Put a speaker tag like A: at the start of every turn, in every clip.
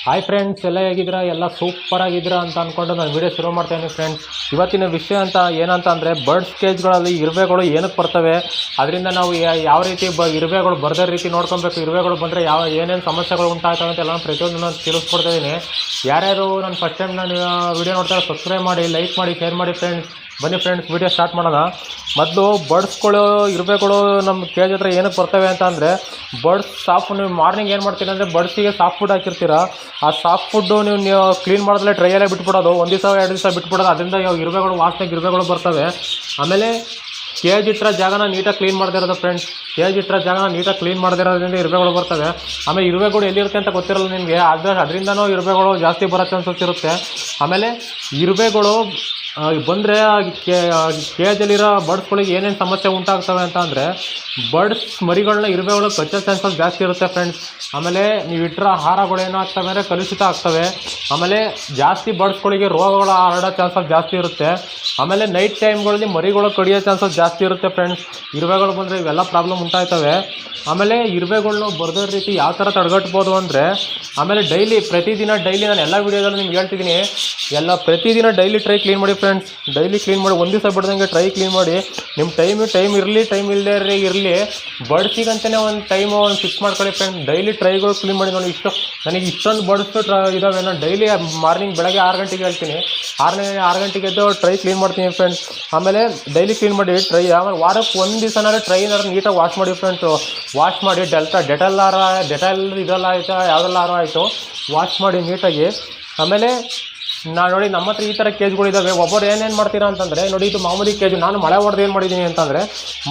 A: Hi friends, ಎಲ್ಲ ಹೇಗಿದ್ದೀರಾ? ಎಲ್ಲ ಸೂಪರ್ ಆಗಿದ್ದೀರಾ ಅಂತ ಅಂದ್ಕೊಂಡು ನಾನು ವೀಡಿಯೋ ಶುರು ಮಾಡ್ತಾಯಿದ್ದೀನಿ ಫ್ರೆಂಡ್ಸ್. ಇವತ್ತಿನ ವಿಷಯ ಏನಂತ ಅಂದರೆ ಬರ್ಡ್ಸ್ ಕೇಜ್ಗಳಲ್ಲಿ ಇರುವೆಗಳು ಏನಕ್ಕೆ ಬರ್ತವೆ, ಅದರಿಂದ ನಾವು ಯಾವ ರೀತಿ ಇರುವೆಗಳು ಬರದೇ ರೀತಿ ನೋಡ್ಕೊಬೇಕು, ಇರುವೆಗಳು ಬಂದರೆ ಏನೇನು ಸಮಸ್ಯೆಗಳು ಉಂಟಾಗ್ತವೆ ಅಂತ ಎಲ್ಲ ಪ್ರತಿಯೊಂದು ನಾನು ತಿಳಿಸ್ಕೊಡ್ತಾಯಿದ್ದೀನಿ. ಯಾರ್ಯಾರು ನಾನು ಫಸ್ಟ್ ಟೈಮ್ ನಾನು ವೀಡಿಯೋ ನೋಡ್ತಾರೆ ಸಬ್ಸ್ಕ್ರೈಬ್ ಮಾಡಿ, ಲೈಕ್ ಮಾಡಿ, ಶೇರ್ ಮಾಡಿ ಫ್ರೆಂಡ್ಸ್. ಬನ್ನಿ ಫ್ರೆಂಡ್ಸ್, ವೀಡಿಯೋ ಸ್ಟಾರ್ಟ್ ಮಾಡೋಣ. ಮೊದಲು ಬರ್ಡ್ಸ್ಗಳು ಇರುವೆಗಳು ನಮ್ಮ ಕೇಜ್ ಹತ್ರ ಏನಕ್ಕೆ ಬರ್ತವೆ ಅಂತ ಅಂದರೆ, ಬರ್ಡ್ಸ್ ನೀವು ಮಾರ್ನಿಂಗ್ ಏನು ಮಾಡ್ತೀರಿ ಅಂದರೆ ಬರ್ಡ್ಸಿಗೆ ಸಾಫ್ಟ್ ಫುಡ್ ಹಾಕಿರ್ತೀರ. ಆ ಸಾಫ್ಟ್ ಫುಡ್ಡು ನೀವು ಕ್ಲೀನ್ ಮಾಡಿದ್ರೆ ಡ್ರೈಯಲ್ಲೇ ಬಿಟ್ಬಿಡೋದು, ಒಂದು ದಿವಸ 2 ದಿವಸ ಬಿಟ್ಬಿಡೋದು. ಅದರಿಂದ ಇರುವೆಗಳು ವಾಸನೆಗೆ ಇರುವೆಗಳು ಬರ್ತವೆ. ಆಮೇಲೆ ಕೇಜ್ ಇಟ್ಟರೆ ಜಾಗನ ನೀಟಾಗಿ ಕ್ಲೀನ್ ಮಾಡದಿರೋದು ಫ್ರೆಂಡ್ಸ್. ಕೇಜ್ ಇಟ್ಟರೆ ಜಾಗನ ನೀಟಾಗಿ ಕ್ಲೀನ್ ಮಾಡದಿರೋದ್ರಿಂದ ಇರುವೆಗಳು ಬರ್ತವೆ. ಆಮೇಲೆ ಇರುವೆಗಳು ಎಲ್ಲಿರುತ್ತೆ ಅಂತ ಗೊತ್ತಿರಲ್ಲ ನಿಮಗೆ, ಅದರಿಂದನೂ ಇರುವೆಗಳು ಜಾಸ್ತಿ ಬರೋ ಚಾನ್ಸಸ್ ಇರುತ್ತೆ. ಆಮೇಲೆ ಇರುವೆಗಳು ಬಂದರೆ ಕೇಜಲ್ಲಿರೋ ಬರ್ಡ್ಸ್ಗಳಿಗೆ ಏನೇನು ಸಮಸ್ಯೆ ಉಂಟಾಗ್ತವೆ ಅಂತ ಅಂದರೆ, ಬರ್ಡ್ಸ್ ಮರಿಗಳನ್ನ ಇರುವೆಗಳು ಕಚ್ಚೋ ಚಾನ್ಸಸ್ ಜಾಸ್ತಿ ಇರುತ್ತೆ ಫ್ರೆಂಡ್ಸ್. ಆಮೇಲೆ ನೀವು ಇಟ್ಟರೆ ಆಹಾರಗಳು ಏನಾಗ್ತವೆ ಅಂದರೆ ಕಲುಷಿತ ಆಗ್ತವೆ. ಆಮೇಲೆ ಜಾಸ್ತಿ ಬರ್ಡ್ಸ್ಗಳಿಗೆ ರೋಗಗಳು ಹರಡೋ ಚಾನ್ಸಸ್ ಜಾಸ್ತಿ ಇರುತ್ತೆ. ಆಮೇಲೆ ನೈಟ್ ಟೈಮ್ಗಳಲ್ಲಿ ಮರಿಗಳು ಕಡಿಯೋ ಚಾನ್ಸಸ್ ಜಾಸ್ತಿ ಇರುತ್ತೆ ಫ್ರೆಂಡ್ಸ್. ಇರುವೆಗಳು ಬಂದರೆ ಇವೆಲ್ಲ ಪ್ರಾಬ್ಲಮ್ ಉಂಟಾಗ್ತವೆ. ಆಮೇಲೆ ಇರುವೆಗಳನ್ನ ಬರದೇ ರೀತಿ ಯಾವ ಥರ ತಡೆಗಟ್ಬೋದು ಅಂದರೆ, ಆಮೇಲೆ ಪ್ರತಿದಿನ ನಾನು ಎಲ್ಲ ವೀಡಿಯೋದಲ್ಲೂ ನಿಮ್ಗೆ ಹೇಳ್ತಿದ್ದೀನಿ, ಪ್ರತಿದಿನ ಡೈಲಿ ಕ್ಲೀನ್ ಮಾಡಿ ಫ್ರೆಂಡ್ಸ್. ಡೈಲಿ ಕ್ಲೀನ್ ಮಾಡಿ, ಒಂದು ದಿವಸ ಬಿಡ್ದಂಗೆ ಕ್ಲೀನ್ ಮಾಡಿ. ನಿಮ್ಮ ಟೈಮ್ ಇರಲಿ, ಟೈಮ್ ಇಲ್ಲದೇ ಇರಲಿ, ಬರ್ಡ್ಸಿಗಂತಲೇ ಒಂದು ಫಿಕ್ಸ್ ಮಾಡ್ಕೊಳ್ಳಿ ಫ್ರೆಂಡ್ಸ್. ಡೈಲಿ ಟ್ರೈಗಳು ಕ್ಲೀನ್ ಮಾಡಿ. ನೋಡಿ, ನನಗೆ ಇಷ್ಟೊಂದು ಬರ್ಡ್ಸ್ ಇದ್ದಾವೆ. ನಾನು ಡೈಲಿ ಮಾರ್ನಿಂಗ್ ಬೆಳಗ್ಗೆ 6 ಗಂಟೆಗೆ ಹೇಳ್ತೀನಿ, 6 ಗಂಟೆಗೆ ಎದ್ದು ಟ್ರೈ ಕ್ಲೀನ್ ಮಾಡ್ತೀನಿ ಫ್ರೆಂಡ್ಸ್. ಆಮೇಲೆ ಡೈಲಿ ಕ್ಲೀನ್ ಮಾಡಿ ಆಮೇಲೆ ವಾರಕ್ಕೆ ಒಂದು ದಿವಸನಾದ್ರೆ ಟ್ರೈನಾರು ನೀಟಾಗಿ ವಾಶ್ ಮಾಡಿ ಫ್ರೆಂಡ್ಸು. ವಾಶ್ ಮಾಡಿ ಡೆಟಲ್ ಇದೆಲ್ಲ ಆಯಿತಾ, ಯಾವುದೆಲ್ಲಾರು ಆಯಿತು, ವಾಶ್ ಮಾಡಿ ನೀಟಾಗಿ. ಆಮೇಲೆ ನೋಡಿ, ನಮ್ಮ ಹತ್ರ ಈ ಥರ ಕೇಜ್ಗಳಿದ್ದಾವೆ. ಒಬ್ಬರು ಏನೇನು ಮಾಡ್ತೀರಾ ಅಂತಂದರೆ, ನೋಡಿ ಇದು ಮಾಮೂಲಿ ಕೇಜು. ನಾನು ಮಳೆ ಹೊಡೆದು ಏನು ಮಾಡಿದ್ದೀನಿ ಅಂತಂದರೆ,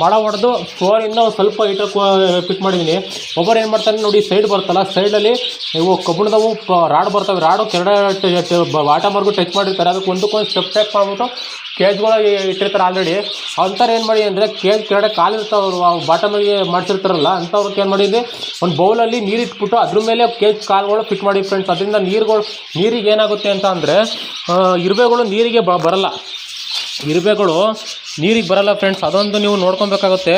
A: ಮಳೆ ಹೊಡೆದು ಫ್ಲೋರಿಂದ ಸ್ವಲ್ಪ ಹೈಟಾಗಿ ಫಿಟ್ ಮಾಡಿದ್ದೀನಿ. ಒಬ್ಬರು ಏನು ಮಾಡ್ತಾರೆ ನೋಡಿ, ಸೈಡ್ ಬರ್ತಲ್ಲ, ಸೈಡಲ್ಲಿ ಇವು ಕಬ್ಬಿಣದವು ರಾಡ್ ಬರ್ತವೆ. ರಾಡು ಕೆರಡೆ ಬಾಟಮ್ವರೆಗೂ ಟಚ್ ಮಾಡಿರ್ತಾರೆ. ಅದಕ್ಕೆ ಒಂದಕ್ಕೊಂದು ಸ್ಟೆಪ್ ಮಾಡಿಬಿಟ್ಟು ಕೇಜ್ಗಳು ಇಟ್ಟಿರ್ತಾರೆ ಆಲ್ರೆಡಿ. ಅಂಥವ್ರು ಏನು ಮಾಡಿ ಅಂದರೆ, ಕೇಜ್ ಕೆರಡೆ ಕಾಲಿರ್ತಾವ್ರು ಬಾಟಮಿಗೆ ಮಾಡಿಸಿರ್ತಾರಲ್ಲ, ಅಂಥವ್ರಿಗೆ ಏನು ಮಾಡಿದ್ವಿ, ಒಂದು ಬೌಲಲ್ಲಿ ನೀರಿಟ್ಬಿಟ್ಟು ಅದ್ರ ಮೇಲೆ ಕೇಜ್ ಕಾಲುಗಳು ಫಿಟ್ ಮಾಡಿ ಫ್ರೆಂಡ್ಸ್. ಅದರಿಂದ ನೀರಿಗೆ ಏನಾಗುತ್ತೆ ಅಂತ ಅಂದರೆ, ಇರುವೆಗಳು ನೀರಿಗೆ ಬರಲ್ಲ. ಇರುವೆಗಳು ನೀರಿಗೆ ಬರಲ್ಲ ಫ್ರೆಂಡ್ಸ್. ಅದೊಂದು ನೀವು ನೋಡ್ಕೊಬೇಕಾಗುತ್ತೆ.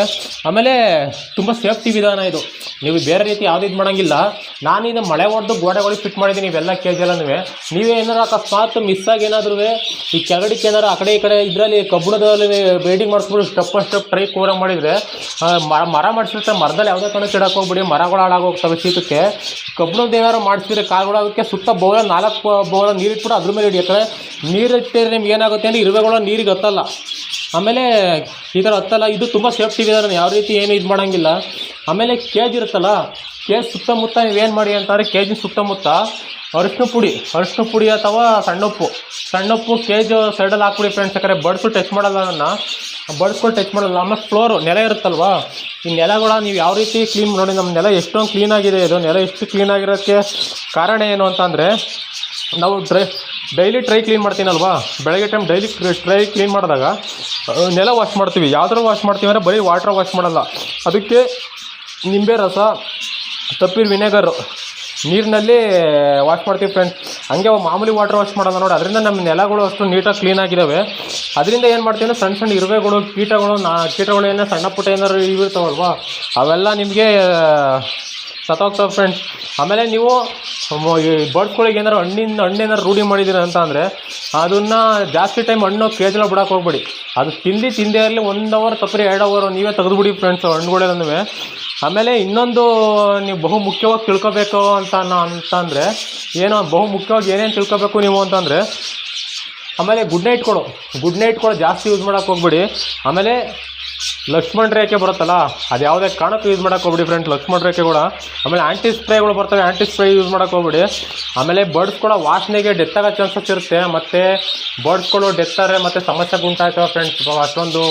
A: ಆಮೇಲೆ ತುಂಬ ಸೇಫ್ಟಿ ವಿಧಾನ ಇದು. ನೀವು ಬೇರೆ ರೀತಿ ಯಾವುದೂ ಇದು ಮಾಡೋಂಗಿಲ್ಲ. ನಾನಿದು ಮಳೆ ಹೊಡೆದು ಗೋಡೆಗಳಿಗೆ ಫಿಟ್ ಮಾಡಿದ್ದೀನಿ ಇವೆಲ್ಲ ಕೇಜೆಲ್ಲನೂ. ನೀವೇ ಏನಾರು ಅಕಸ್ಮಾತ್ ಮಿಸ್ಸಾಗಿ ಏನಾದರೂ ಈ ಕೆಗಡಿಗೆ ಏನಾರು ಆ ಕಡೆ ಈ ಕಡೆ ಇದರಲ್ಲಿ ಕಬ್ಬಿಣದಲ್ಲಿ ವೇಡಿಂಗ್ ಮಾಡಿಸ್ಬಿಟ್ಟು ಸ್ಟೆಪ್ ಟ್ರೈ ಕೂರಂಗೆ ಮಾಡಿದರೆ, ಮರ ಮಾಡಿಸಿರ್ತಾರೆ, ಮರದಲ್ಲಿ ಯಾವುದೇ ಕಾರಣಕ್ಕೆ ಇಡಕ್ಕೆ ಹೋಗ್ಬಿಡಿ, ಮರಗಳು ಹಾಳಾಗೋಗ್ತವೆ ಶೀತಕ್ಕೆ. ಕಬ್ಬಿಣದ ಏನಾರು ಮಾಡಿಸಿದ್ರೆ ಕಾಳುಗಳು ಅದಕ್ಕೆ ಸುತ್ತ 4 ಬೌಲ ನೀರಿಟ್ಬಿಟ್ಟು ಅದ್ರ ಮೇಲೆ ಹಿಡಿಯುತ್ತೆ. ನೀರಿಟ್ಟಿದ್ರೆ ನಿಮ್ಗೆ ಏನಾಗುತ್ತೆ ಅಂದರೆ ಇರುವೆಗಳು ನೀರಿಗೆ ಹತ್ತಲ್ಲ. ಆಮೇಲೆ ಈ ಥರ ಹತ್ತಲ್ಲ. ಇದು ತುಂಬ ಸೇಫ್ಟಿ ವಿಧಾನ, ಯಾವ ರೀತಿ ಏನು ಇದು ಮಾಡೋಂಗಿಲ್ಲ. ಆಮೇಲೆ ಕೇಜ್ ಇರುತ್ತಲ್ಲ, ಕೇಜ್ ಸುತ್ತಮುತ್ತ ನೀವೇನು ಮಾಡಿ ಅಂತಂದರೆ, ಕೇಜಿನ ಸುತ್ತಮುತ್ತ ಅರಿಶಿನ ಪುಡಿ ಅಥವಾ ಸಣ್ಣುಪ್ಪು ಕೇಜು ಸೈಡಲ್ಲಿ ಹಾಕ್ಬಿಡಿ ಫ್ರೆಂಡ್ಸ್. ಯಾಕಂದರೆ ಬರ್ಡ್ಸು ಟಚ್ ಮಾಡಲ್ಲ, ಬರ್ಡ್ಸ್ಗಳು ಟಚ್ ಮಾಡಲ್ಲ. ಆಮೇಲೆ ಫ್ಲೋರು ನೆಲ ಇರುತ್ತಲ್ವ, ಈ ನೆಲಗಳ ನೀವು ಯಾವ ರೀತಿ ಕ್ಲೀನ್ ನೋಡಿ. ನಮ್ಮ ನೆಲ ಎಷ್ಟೊಂದು ಕ್ಲೀನಾಗಿದೆ. ಇದು ನೆಲ ಎಷ್ಟು ಕ್ಲೀನಾಗಿರೋಕ್ಕೆ ಕಾರಣ ಏನು ಅಂತಂದರೆ, ನಾವು ಡೈಲಿ ಕ್ಲೀನ್ ಮಾಡ್ತೀನಲ್ವಾ, ಬೆಳಗ್ಗೆ ಟೈಮ್ ಡೈಲಿ ಕ್ಲೀನ್ ಮಾಡಿದಾಗ ನೆಲ ವಾಶ್ ಮಾಡ್ತೀವಿ. ಯಾವ್ದಾರು ವಾಶ್ ಮಾಡ್ತೀವಿ ಅಂದರೆ ಬರೀ ವಾಟ್ರ್ ವಾಶ್ ಮಾಡಲ್ಲ. ಅದಕ್ಕೆ ನಿಂಬೆ ರಸ, ತಪ್ಪಿದ ವಿನೆಗರು ನೀರಿನಲ್ಲಿ ವಾಶ್ ಮಾಡ್ತೀವಿ ಫ್ರೆಂಡ್ಸ್. ಹಂಗೆ ಮಾಮೂಲಿ ವಾಟ್ರ್ ವಾಶ್ ಮಾಡೋಲ್ಲ ನೋಡಿ. ಅದರಿಂದ ನಮ್ಮ ನೆಲಗಳು ಅಷ್ಟು ನೀಟಾಗಿ ಕ್ಲೀನಾಗಿದ್ದಾವೆ. ಅದರಿಂದ ಏನು ಮಾಡ್ತೀವಿ ಅಂದರೆ, ಸಣ್ಣ ಇರುವೆಗಳು, ಕೀಟಗಳು ಏನೋ ಸಣ್ಣ ಪುಟ್ಟ ಏನಾದ್ರು ಇರ್ತಾವಲ್ವ, ಅವೆಲ್ಲ ನಿಮಗೆ ಸತ್ತೋಗ್ತವೆ ಫ್ರೆಂಡ್ಸ್. ಆಮೇಲೆ ನೀವು ಬರ್ಡ್ಸ್ಗಳಿಗೆ ಏನಾರು ಹಣ್ಣೇನಾರು ರೂಢಿ ಮಾಡಿದ್ದೀರ ಅಂತ ಅಂದರೆ, ಅದನ್ನು ಜಾಸ್ತಿ ಟೈಮ್ ಹಣ್ಣು ಕೇಜೆಲ್ಲ ಬಿಡೋಕೆ ಹೋಗ್ಬೇಡಿ. ಅದು ತಿಂದೇ ಇರಲಿ, 1 ಅವರ್ ತಪ್ಪರಿ 2 ಅವರ್ ನೀವೇ ತೆಗೆದುಬಿಡಿ ಫ್ರೆಂಡ್ಸ್ ಹಣ್ಣುಗಳೆಲ್ಲನೂ. ಆಮೇಲೆ ಇನ್ನೊಂದು ನೀವು ಬಹು ಮುಖ್ಯವಾಗಿ ತಿಳ್ಕೊಬೇಕು ಅಂತಂದರೆ ಬಹು ಮುಖ್ಯವಾಗಿ ಏನೇನು ತಿಳ್ಕೊಬೇಕು ನೀವು ಅಂತಂದರೆ, ಆಮೇಲೆ ಗುಡ್ ನೈಟ್ಗಳು ಜಾಸ್ತಿ ಯೂಸ್ ಮಾಡೋಕೆ ಹೋಗ್ಬೇಡಿ. ಆಮೇಲೆ ಲಕ್ಷ್ಮಣ ರೇಖೆ ಬರುತ್ತಲ್ಲ, ಅದು ಯಾವುದೇ ಕಾರಣಕ್ಕೂ ಯೂಸ್ ಮಾಡೋಕೆ ಹೋಗ್ಬಿಡಿ ಫ್ರೆಂಡ್ಸ್, ಲಕ್ಷ್ಮಣ ರೇಖೆ ಕೂಡ. ಆಮೇಲೆ ಆ್ಯಂಟಿ ಸ್ಪ್ರೇಗಳು ಬರ್ತವೆ, ಆ್ಯಂಟಿ ಸ್ಪ್ರೇ ಯೂಸ್ ಮಾಡೋಕೆ ಹೋಗ್ಬಿಡಿ. ಆಮೇಲೆ ಬರ್ಡ್ಸ್ ಕೂಡ ವಾಸನೆಗೆ ಡೆತ್ ಆಗೋ ಚಾನ್ಸಸ್ ಇರುತ್ತೆ. ಮತ್ತು ಬರ್ಡ್ಸ್ಗಳು ಡೆತ್ ಆದರೆ ಮತ್ತು ಸಮಸ್ಯೆಗೆ ಉಂಟಾಗ್ತವೆ ಫ್ರೆಂಡ್ಸ್. ಅಷ್ಟೊಂದು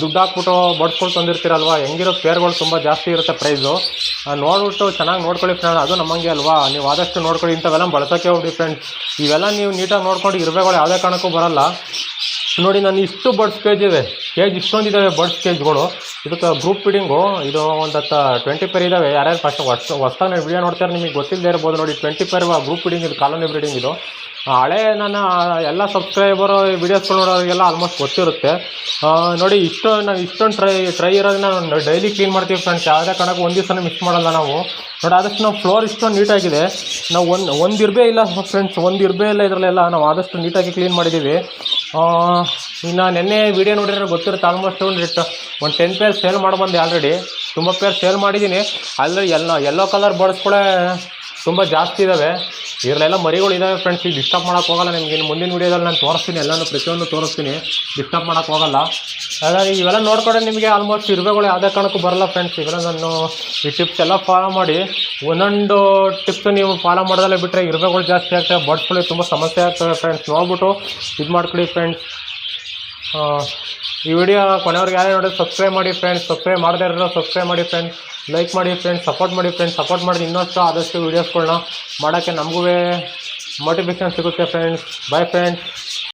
A: ದುಡ್ಡು ಹಾಕ್ಬಿಟ್ಟು ಬರ್ಡ್ಸ್ಗಳು ತಂದಿರ್ತೀರಲ್ವ, ಹೆಂಗಿರೋ ಪೇರ್ಗಳು ತುಂಬ ಜಾಸ್ತಿ ಇರುತ್ತೆ ಪ್ರೈಸು. ನೋಡ್ಬಿಟ್ಟು ಚೆನ್ನಾಗಿ ನೋಡ್ಕೊಳ್ಳಿ ಫ್ರೆಂಡ್. ಅದು ನಮ್ಮಂಗೆ ಅಲ್ವಾ, ನೀವು ಆದಷ್ಟು ನೋಡ್ಕೊಳ್ಳಿ. ಇಂಥವೆಲ್ಲ ಬಳಸೋಕ್ಕೆ ಹೋಗ್ಬಿಡಿ ಫ್ರೆಂಡ್ಸ್. ಇವೆಲ್ಲ ನೀವು ನೀಟಾಗಿ ನೋಡ್ಕೊಂಡು ಇರುವೆಗಳು ಯಾವುದೇ ಕಾರಣಕ್ಕೂ ಬರಲ್ಲ. ನೋಡಿ, ನಾನು ಇಷ್ಟು ಬರ್ಡ್ಸ್ ಕೇಜ್ ಇವೆ. ಕೇಜ್ ಇಷ್ಟೊಂದಿದ್ದಾವೆ ಬರ್ಡ್ಸ್ ಕೇಜ್ಗಳು. ಇದಕ್ಕೆ ಗ್ರೂಪ್ ಫೀಡಿಂಗು ಇದು ಒಂದು 20 ಪೇರ್ ಇದ್ದಾವೆ. ಯಾರ್ಯಾರು ಫಸ್ಟ್ ಹೊಸ್ದಾಗಿ ವಿಡಿಯೋ ನೋಡ್ತಾರೆ ನಿಮಗೆ ಗೊತ್ತಿಲ್ಲದೆ ಇರ್ಬೋದು ನೋಡಿ. 20 ಪೇರ್ ಗ್ರೂಪ್ ಫೀಡಿಂಗ್ ಇದು, ಕಾಲೋನಿ ಬ್ರೀಡಿಂಗ್ ಇದು. ಹಳೆ ನನ್ನ ಎಲ್ಲ ಸಬ್ಸ್ಕ್ರೈಬರು ವೀಡಿಯೋಸ್ಗಳು ನೋಡೋರಿಗೆಲ್ಲ ಆಲ್ಮೋಸ್ಟ್ ಗೊತ್ತಿರುತ್ತೆ. ನೋಡಿ ಇಷ್ಟೊಂದು ಟ್ರೈ ಇರೋದನ್ನ ನಾವು ಡೈಲಿ ಕ್ಲೀನ್ ಮಾಡ್ತೀವಿ ಫ್ರೆಂಡ್ಸ್. ಯಾವುದೇ ಕಾರಣಕ್ಕೂ ಒಂದು ದಿವಸ ಮಿಸ್ ಮಾಡಲ್ಲ ನಾವು. ನೋಡಿ ಆದಷ್ಟು ನಾವು ಫ್ಲೋರ್ ಇಷ್ಟೊಂದು ನೀಟಾಗಿದೆ. ನಾವು ಒಂದು ಇರ್ಬೇ ಇಲ್ಲ ಫ್ರೆಂಡ್ಸ್, ಒಂದು ಇರ್ಬೇ ಇಲ್ಲ ಇದರಲ್ಲೆಲ್ಲ. ನಾವು ಆದಷ್ಟು ನೀಟಾಗಿ ಕ್ಲೀನ್ ಮಾಡಿದ್ದೀವಿ. ಇನ್ನು ನೆನ್ನೆ ವೀಡಿಯೋ ನೋಡಿದ್ರೆ ಗೊತ್ತಿರುತ್ತೆ ಆಲ್ಮೋಸ್ಟ್ ಒಂದು 10 ಪೇರ್ ಸೇಲ್ ಮಾಡ್ಬಂದೆ ಆಲ್ರೆಡಿ. ತುಂಬ ಪೇರ್ ಸೇಲ್ ಮಾಡಿದ್ದೀನಿ ಆಲ್ರೆಡಿ. ಯೆಲ್ಲೋ ಕಲರ್ ಬರ್ಡ್ಸ್ಗಳೇ ತುಂಬ ಜಾಸ್ತಿ ಇದ್ದಾವೆ. ಇದರಲ್ಲೆಲ್ಲ ಮರಿಗಳು ಇದ್ದಾವೆ ಫ್ರೆಂಡ್ಸ್. ಈಗ ಡಿಸ್ಟರ್ಬ್ ಮಾಡೋಕ್ಕೆ ಹೋಗಲ್ಲ ನಿಮಗೆ. ಇನ್ನು ಮುಂದಿನ ವೀಡಿಯೋದಲ್ಲಿ ನಾನು ತೋರಿಸ್ತೀನಿ, ಎಲ್ಲನೂ ಪ್ರತಿಯೊಂದು ತೋರಿಸ್ತೀನಿ. ಡಿಸ್ಟರ್ಬ್ ಮಾಡೋಕ್ಕೆ ಹೋಗಲ್ಲ. ಹಾಗಾಗಿ ಇವೆಲ್ಲ ನೋಡ್ಕೊಂಡ್ರೆ ನಿಮಗೆ ಆಲ್ಮೋಸ್ಟ್ ಇರುವೆಗಳು ಯಾವುದೇ ಕಾರಣಕ್ಕೂ ಬರಲ್ಲ ಫ್ರೆಂಡ್ಸ್. ಇವೆಲ್ಲ ನಾನು ಈ ಟಿಪ್ಸ್ ಎಲ್ಲ ಫಾಲೋ ಮಾಡಿ, ಒಂದೊಂದು ಟಿಪ್ಸ್ ನೀವು ಫಾಲೋ ಮಾಡೋದಲ್ಲೇ ಬಿಟ್ಟರೆ ಇರುವೆಗಳು ಜಾಸ್ತಿ ಆಗ್ತವೆ, ಬರ್ಡ್ಸ್ಗಳಿಗೆ ತುಂಬ ಸಮಸ್ಯೆ ಆಗ್ತವೆ ಫ್ರೆಂಡ್ಸ್. ನೋಡ್ಬಿಟ್ಟು ಇದು ಮಾಡ್ಕೊಳ್ಳಿ ಫ್ರೆಂಡ್ಸ್. ಈ ವಿಡಿಯೋ ಕೊನೆಯವ್ರಿಗೆ ಯಾರೇ ನೋಡಿ ಸಬ್ಸ್ಕ್ರೈಬ್ ಮಾಡಿ ಫ್ರೆಂಡ್ಸ್. ಸಬ್ಸ್ಕ್ರೈಬ್ ಮಾಡದೇ ಇರೋ ಸಬ್ಸ್ಕ್ರೈಬ್ ಮಾಡಿ ಫ್ರೆಂಡ್ಸ್. ಲೈಕ್ ಮಾಡಿ ಫ್ರೆಂಡ್ಸ್, ಸಪೋರ್ಟ್ ಮಾಡಿ ಫ್ರೆಂಡ್ಸ್. ಸಪೋರ್ಟ್ ಮಾಡಿ ಇನ್ನಷ್ಟು ಆದಷ್ಟು ವೀಡಿಯೋಸ್ಗಳನ್ನ ಮಾಡೋಕ್ಕೆ ನಮಗೂ ಮೋಟಿವೇಶನ್ ಸಿಗುತ್ತೆ ಫ್ರೆಂಡ್ಸ್. Bye friends.